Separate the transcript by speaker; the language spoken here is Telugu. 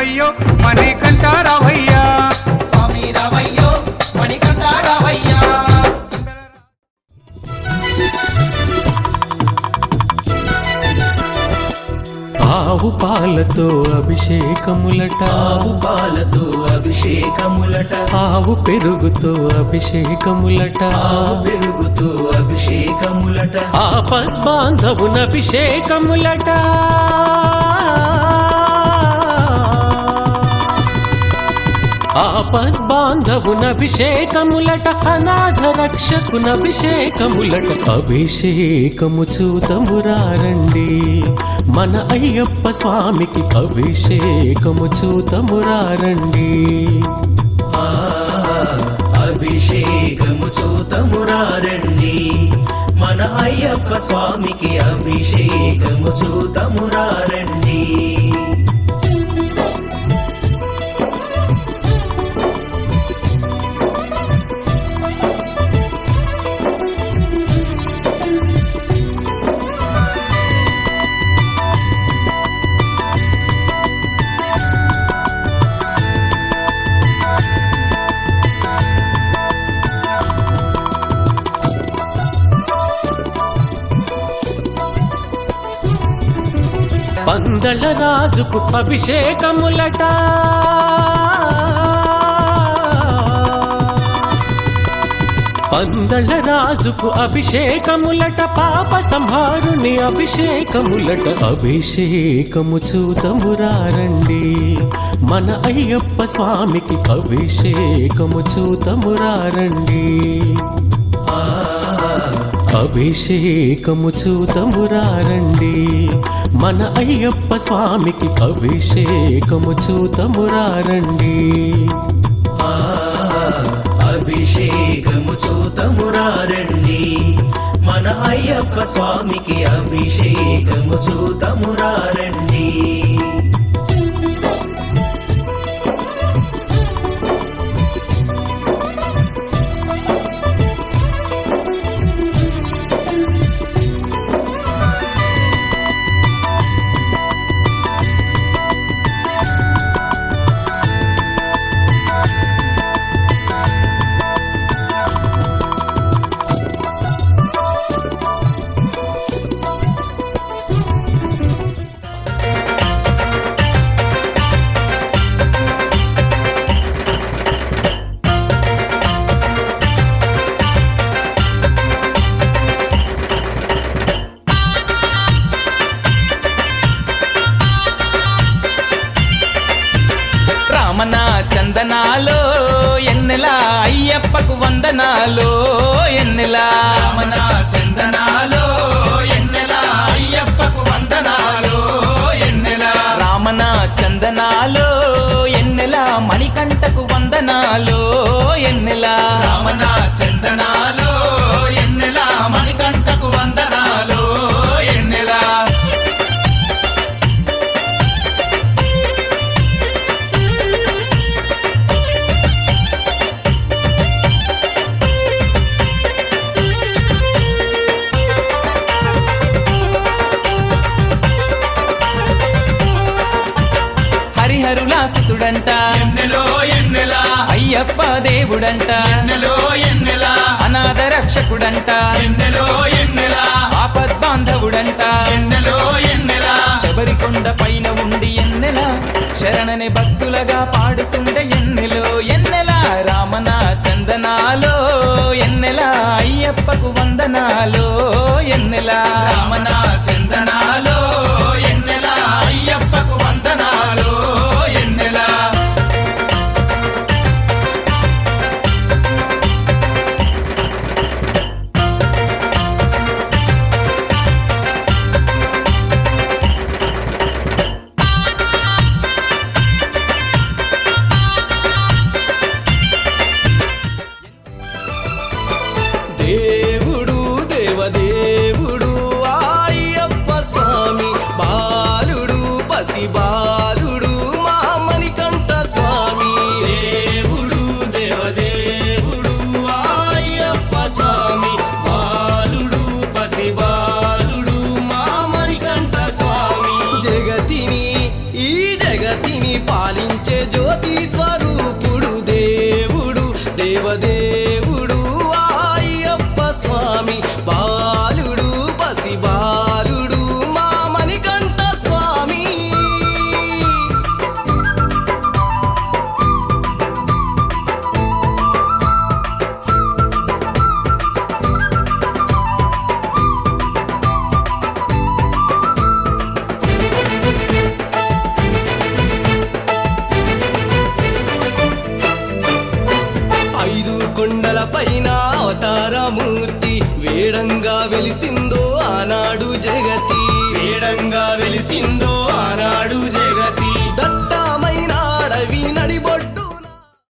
Speaker 1: రావయ్యో మణికంఠ రావయ్యా
Speaker 2: స్వామి రావయ్యో మణికంఠ రావయ్యా
Speaker 3: ఆవు పాలతో అభిషేకములట
Speaker 4: ఆవు పాలతో అభిషేకములట
Speaker 3: ఆవు పెరుగుతో అభిషేకములట
Speaker 4: ఆవు పెరుగుతో అభిషేకములట
Speaker 3: ఆపద్బాంధవున అభిషేకములట ఆపద్బాంధవున అభిషేకములట అనాథ రక్షకున అభిషేకములట అభిషేకము చూతమురారండి మన అయ్యప్ప స్వామికి అభిషేకము చూతమురారండి
Speaker 4: అభిషేకము చూతమురారండి మన అయ్యప్ప స్వామికి అభిషేకము చూతమురారండి
Speaker 3: పందల రాజుకు అభిషేకములట పందల రాజుకు అభిషేకములట పాప సంహారుని అభిషేకములట అభిషేకము చూతమురారండి మన అయ్యప్ప స్వామికి అభిషేకము చూతమురారండి అభిషేకము చూతమురారండి మన అయ్యప్ప స్వామికి అభిషేకము చూతమురారండి
Speaker 4: అభిషేకము చూతమురారండి మన అయ్యప్ప స్వామికి అభిషేకము చూతమురారండి
Speaker 2: చందనాలో ఎన్నెలా అయ్యప్పకు వందనాలో ఎన్నెలా రమణ చందనాలో ఎన్నెలా అయ్యప్పకు వందనాలో ఎన్నెలా రామణ చందనాలో ఎన్నెలా మణికంఠకు వందనాలో ఎన్నెలా రామణ చందనాలో ఎన్నెలా మణికంఠకు వందనాలో ఎన్నెలా హరిహరులాసితుడంట ఎన్నెలో ఎన్నెలా అయ్యప్ప దేవుడంట ఎన్నెలో ఎన్నెలా అనాథ రక్షకుడంట ఎన్నెలో ఎన్నెలా ఆపద్బాంధవుడంట ఎన్నెలో ఎన్నెలా శబరికొండ పైన ఉండి ఎన్నెలా శరణని భక్తులగా పాడుతుండే ఎన్నెలో ఎన్నెలా రామణ చందనాలో ఎన్నెలా అయ్యప్పకు వందనాలో ఎన్నెలా రామణ చందనాలో ఎన్నెలా అయ్యప్పకు వందనాలో ఎన్నెలా
Speaker 4: దేవుడు దేవదేవుడు అయ్యప్ప
Speaker 5: ఉదయించే జ్యోతి స్వరూపుడు దేవుడు దేవదేవుడు అయ్యప్ప స్వామి బాలుడు పసి బాలుడు మా మణికంఠ స్వామి. ఐదు కొండల పైన అవతారమూర్తి వేడంగా వెలిసిందో ఆనాడు జగతి వేడంగా వెలిసిందో ఆనాడు జగతి.